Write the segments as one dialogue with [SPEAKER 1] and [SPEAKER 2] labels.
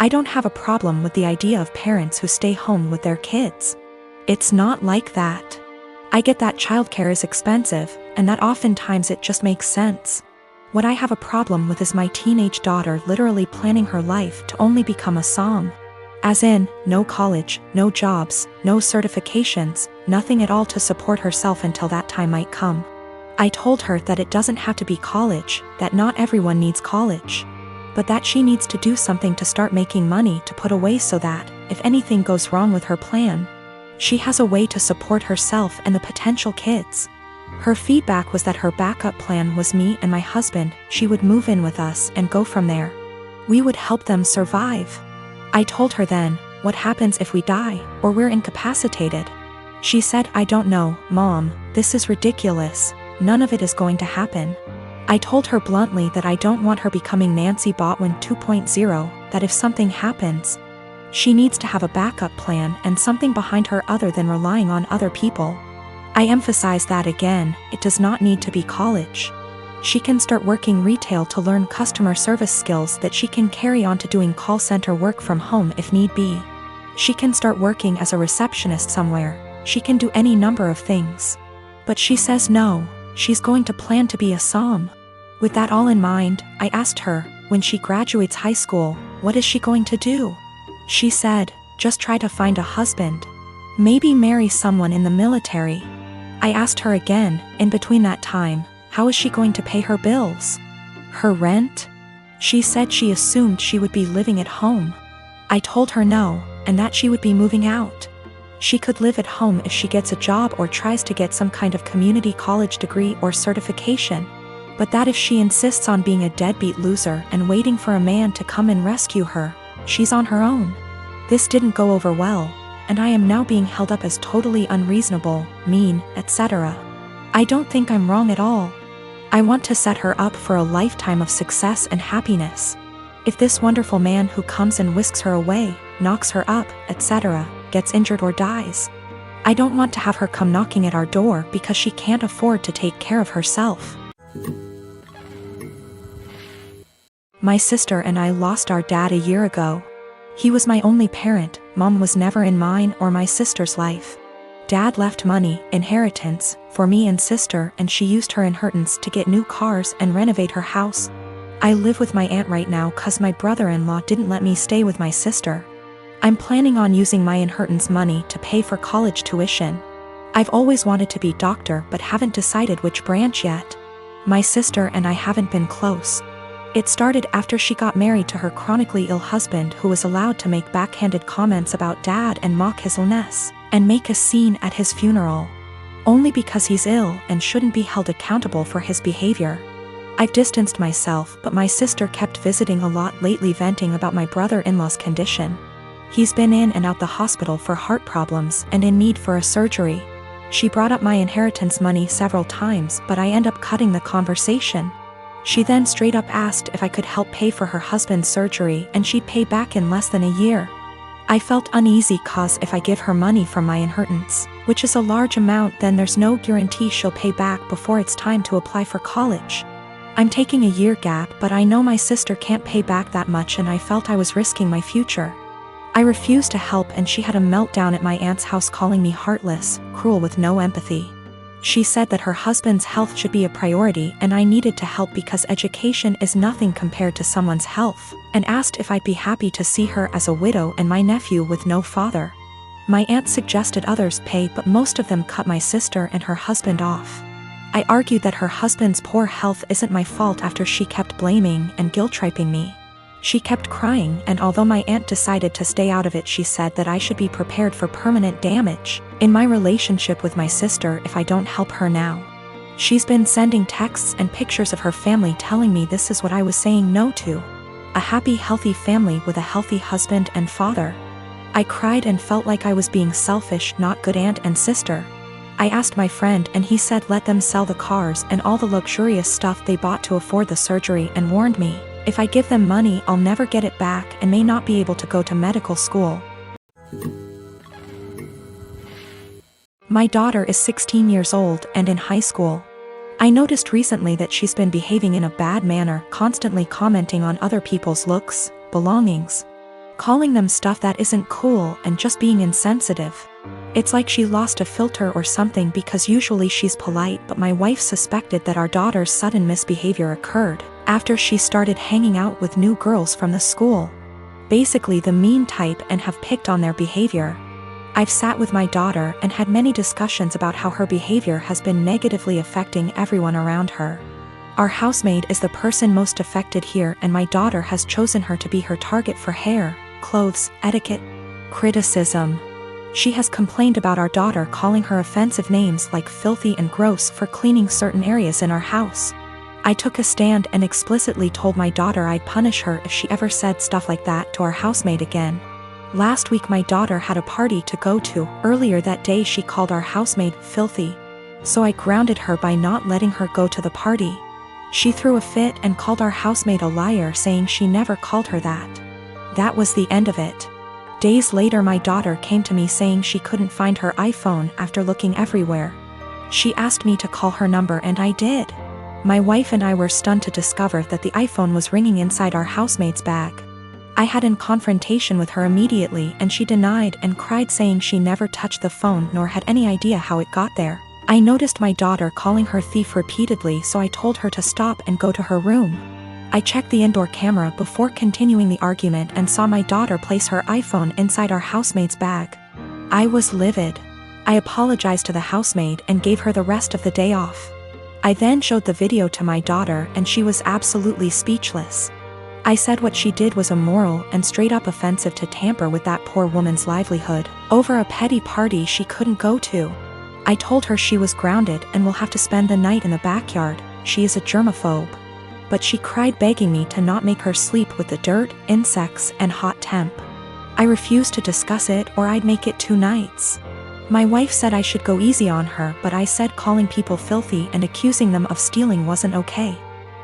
[SPEAKER 1] I don't have a problem with the idea of parents who stay home with their kids. It's not like that. I get that childcare is expensive, and that oftentimes it just makes sense. What I have a problem with is my teenage daughter literally planning her life to only become a som. As in, no college, no jobs, no certifications, nothing at all to support herself until that time might come. I told her that it doesn't have to be college, that not everyone needs college, but that she needs to do something to start making money to put away so that, if anything goes wrong with her plan, she has a way to support herself and the potential kids. Her feedback was that her backup plan was me and my husband. She would move in with us and go from there. We would help them survive. I told her then, what happens if we die, or we're incapacitated? She said, I don't know, Mom, this is ridiculous. None of it is going to happen. I told her bluntly that I don't want her becoming Nancy Botwin 2.0, that if something happens, she needs to have a backup plan and something behind her other than relying on other people. I emphasize that again, it does not need to be college. She can start working retail to learn customer service skills that she can carry on to doing call center work from home if need be. She can start working as a receptionist somewhere. She can do any number of things. But she says no, she's going to plan to be a som. With that all in mind, I asked her, when she graduates high school, what is she going to do? She said, just try to find a husband. Maybe marry someone in the military. I asked her again, in between that time, how is she going to pay her bills? Her rent? She said she assumed she would be living at home. I told her no, and that she would be moving out. She could live at home if she gets a job or tries to get some kind of community college degree or certification. But that if she insists on being a deadbeat loser and waiting for a man to come and rescue her, she's on her own. This didn't go over well, and I am now being held up as totally unreasonable, mean, etc. I don't think I'm wrong at all. I want to set her up for a lifetime of success and happiness. If this wonderful man who comes and whisks her away, knocks her up, etc., gets injured or dies, I don't want to have her come knocking at our door because she can't afford to take care of herself. My sister and I lost our dad a year ago. He was my only parent. Mom was never in mine or my sister's life. Dad left money, inheritance, for me and sister, and she used her inheritance to get new cars and renovate her house. I live with my aunt right now cause my brother-in-law didn't let me stay with my sister. I'm planning on using my inheritance money to pay for college tuition. I've always wanted to be doctor but haven't decided which branch yet. My sister and I haven't been close. It started after she got married to her chronically ill husband who was allowed to make backhanded comments about dad and mock his illness, and make a scene at his funeral. Only because he's ill and shouldn't be held accountable for his behavior. I've distanced myself, but my sister kept visiting a lot lately venting about my brother-in-law's condition. He's been in and out the hospital for heart problems and in need for a surgery. She brought up my inheritance money several times, but I end up cutting the conversation. She then straight up asked if I could help pay for her husband's surgery and she'd pay back in less than a year. I felt uneasy cause if I give her money from my inheritance, which is a large amount, then there's no guarantee she'll pay back before it's time to apply for college. I'm taking a year gap, but I know my sister can't pay back that much and I felt I was risking my future. I refused to help and she had a meltdown at my aunt's house calling me heartless, cruel with no empathy. She said that her husband's health should be a priority and I needed to help because education is nothing compared to someone's health, and asked if I'd be happy to see her as a widow and my nephew with no father. My aunt suggested others pay, but most of them cut my sister and her husband off. I argued that her husband's poor health isn't my fault after she kept blaming and guilt-tripping me. She kept crying, and although my aunt decided to stay out of it, she said that I should be prepared for permanent damage in my relationship with my sister if I don't help her now. She's been sending texts and pictures of her family telling me this is what I was saying no to. A happy, healthy family with a healthy husband and father. I cried and felt like I was being selfish, not good aunt and sister. I asked my friend and he said let them sell the cars and all the luxurious stuff they bought to afford the surgery, and warned me, if I give them money I'll never get it back and may not be able to go to medical school. My daughter is 16 years old and in high school. I noticed recently that she's been behaving in a bad manner, constantly commenting on other people's looks, belongings. calling them stuff that isn't cool and just being insensitive. It's like she lost a filter or something, because usually she's polite, but my wife suspected that our daughter's sudden misbehavior occurred after she started hanging out with new girls from the school. Basically the mean type, and have picked on their behavior. I've sat with my daughter and had many discussions about how her behavior has been negatively affecting everyone around her. Our housemaid is the person most affected here, and my daughter has chosen her to be her target for hair, clothes, etiquette, criticism. She has complained about our daughter calling her offensive names like filthy and gross for cleaning certain areas in our house. I took a stand and explicitly told my daughter I'd punish her if she ever said stuff like that to our housemaid again. Last week my daughter had a party to go to. Earlier that day she called our housemaid filthy. So I grounded her by not letting her go to the party. She threw a fit and called our housemaid a liar, saying she never called her that. That was the end of it. Days later my daughter came to me saying she couldn't find her iPhone after looking everywhere. She asked me to call her number and I did. My wife and I were stunned to discover that the iPhone was ringing inside our housemaid's bag. I had in confrontation with her immediately, and she denied and cried, saying she never touched the phone nor had any idea how it got there. I noticed my daughter calling her thief repeatedly, so I told her to stop and go to her room. I checked the indoor camera before continuing the argument and saw my daughter place her iPhone inside our housemaid's bag. I was livid. I apologized to the housemaid and gave her the rest of the day off. I then showed the video to my daughter and she was absolutely speechless. I said what she did was immoral and straight up offensive to tamper with that poor woman's livelihood over a petty party she couldn't go to. I told her she was grounded and will have to spend the night in the backyard. She is a germaphobe. But she cried, begging me to not make her sleep with the dirt, insects, and hot temp. I refused to discuss it or I'd make it 2 nights. My wife said I should go easy on her, but I said calling people filthy and accusing them of stealing wasn't okay.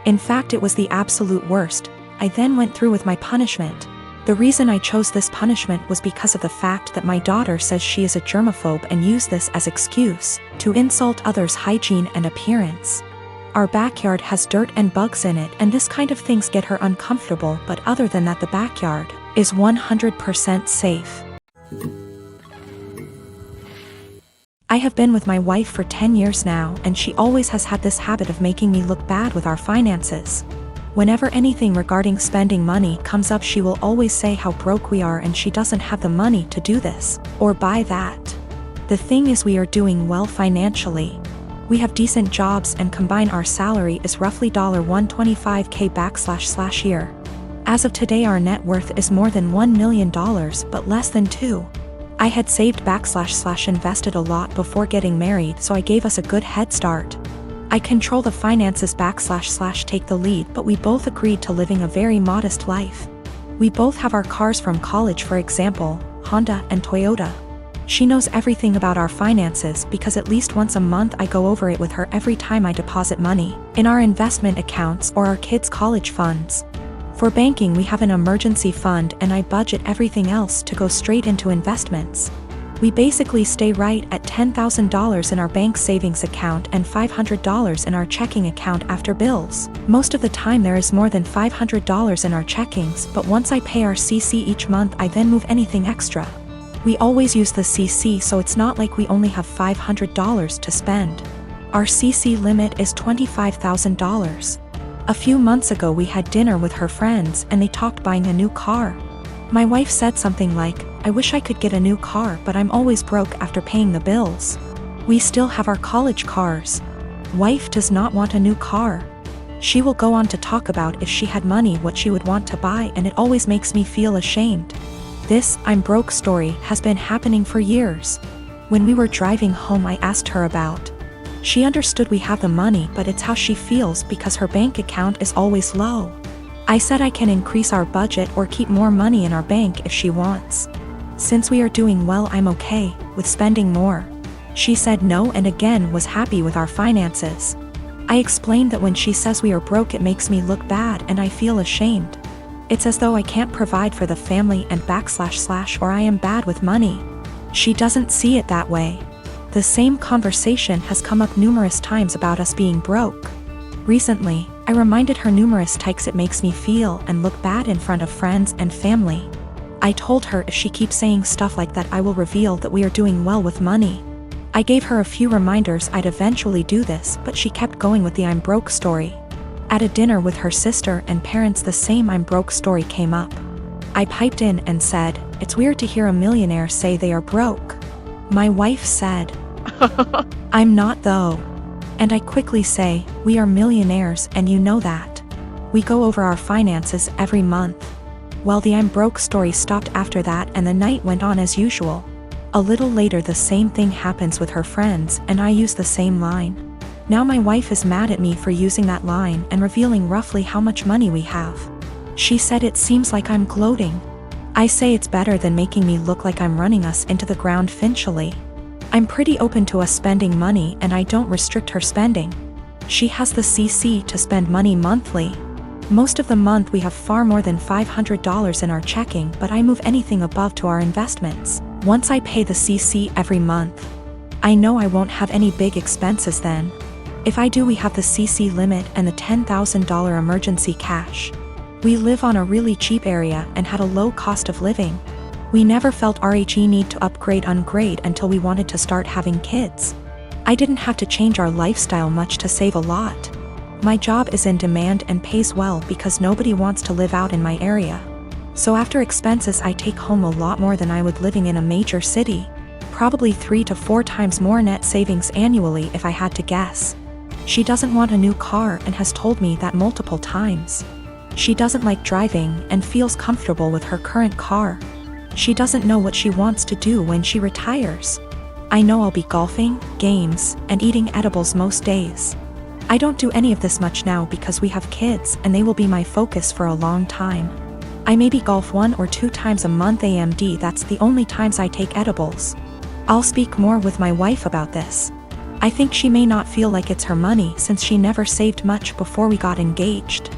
[SPEAKER 1] In fact, it was the absolute worst. I then went through with my punishment. The reason I chose this punishment was because of the fact that my daughter says she is a germaphobe and used this as excuse to insult others' hygiene and appearance. Our backyard has dirt and bugs in it, and this kind of things get her uncomfortable, but other than that the backyard is 100% safe. I have been with my wife for 10 years now, and she always has had this habit of making me look bad with our finances. Whenever anything regarding spending money comes up, she will always say how broke we are and she doesn't have the money to do this or buy that. The thing is, we are doing well financially. We have decent jobs and combine our salary is roughly $125K / year. As of today our net worth is more than $1 million but less than 2. I had saved / invested a lot before getting married, so I gave us a good head start. I control the finances / take the lead, but we both agreed to living a very modest life. We both have our cars from college, for example, Honda and Toyota. She knows everything about our finances because at least once a month I go over it with her every time I deposit money in our investment accounts or our kids' college funds. For banking, we have an emergency fund and I budget everything else to go straight into investments. We basically stay right at $10,000 in our bank savings account and $500 in our checking account after bills. Most of the time there is more than $500 in our checkings, but once I pay our CC each month I then move anything extra. We always use the CC, so it's not like we only have $500 to spend. Our CC limit is $25,000. A few months ago we had dinner with her friends and they talked buying a new car. My wife said something like, "I wish I could get a new car, but I'm always broke after paying the bills. We still have our college cars." Wife does not want a new car. She will go on to talk about if she had money what she would want to buy, and it always makes me feel ashamed. This "I'm broke" story has been happening for years. When we were driving home I asked her about. She understood we have the money, but it's how she feels because her bank account is always low. I said I can increase our budget or keep more money in our bank if she wants. Since we are doing well, I'm okay with spending more. She said no and again was happy with our finances. I explained that when she says we are broke it makes me look bad and I feel ashamed. It's as though I can't provide for the family and / or I am bad with money. She doesn't see it that way. The same conversation has come up numerous times about us being broke. Recently, I reminded her numerous times it makes me feel and look bad in front of friends and family. I told her if she keeps saying stuff like that I will reveal that we are doing well with money. I gave her a few reminders I'd eventually do this, but she kept going with the I'm broke story. At a dinner with her sister and parents, the same I'm broke story came up. I piped in and said, "It's weird to hear a millionaire say they are broke." My wife said, "I'm not though." And I quickly say, "We are millionaires and you know that. We go over our finances every month." Well, the I'm broke story stopped after that and the night went on as usual. A little later the same thing happens with her friends and I use the same line. Now my wife is mad at me for using that line and revealing roughly how much money we have. She said it seems like I'm gloating. I say it's better than making me look like I'm running us into the ground financially. I'm pretty open to us spending money and I don't restrict her spending. She has the CC to spend money monthly. Most of the month we have far more than $500 in our checking, but I move anything above to our investments. Once I pay the CC every month, I know I won't have any big expenses then. If I do, we have the CC limit and the $10,000 emergency cash. We live on a really cheap area and had a low cost of living. We never felt RHE need to upgrade until we wanted to start having kids. I didn't have to change our lifestyle much to save a lot. My job is in demand and pays well because nobody wants to live out in my area. So after expenses I take home a lot more than I would living in a major city. Probably 3 to 4 times more net savings annually if I had to guess. She doesn't want a new car and has told me that multiple times. She doesn't like driving and feels comfortable with her current car. She doesn't know what she wants to do when she retires. I know I'll be golfing, games, and eating edibles most days. I don't do any of this much now because we have kids and they will be my focus for a long time. I maybe golf 1 or 2 times a month AMD, that's the only times I take edibles. I'll speak more with my wife about this. I think she may not feel like it's her money since she never saved much before we got engaged.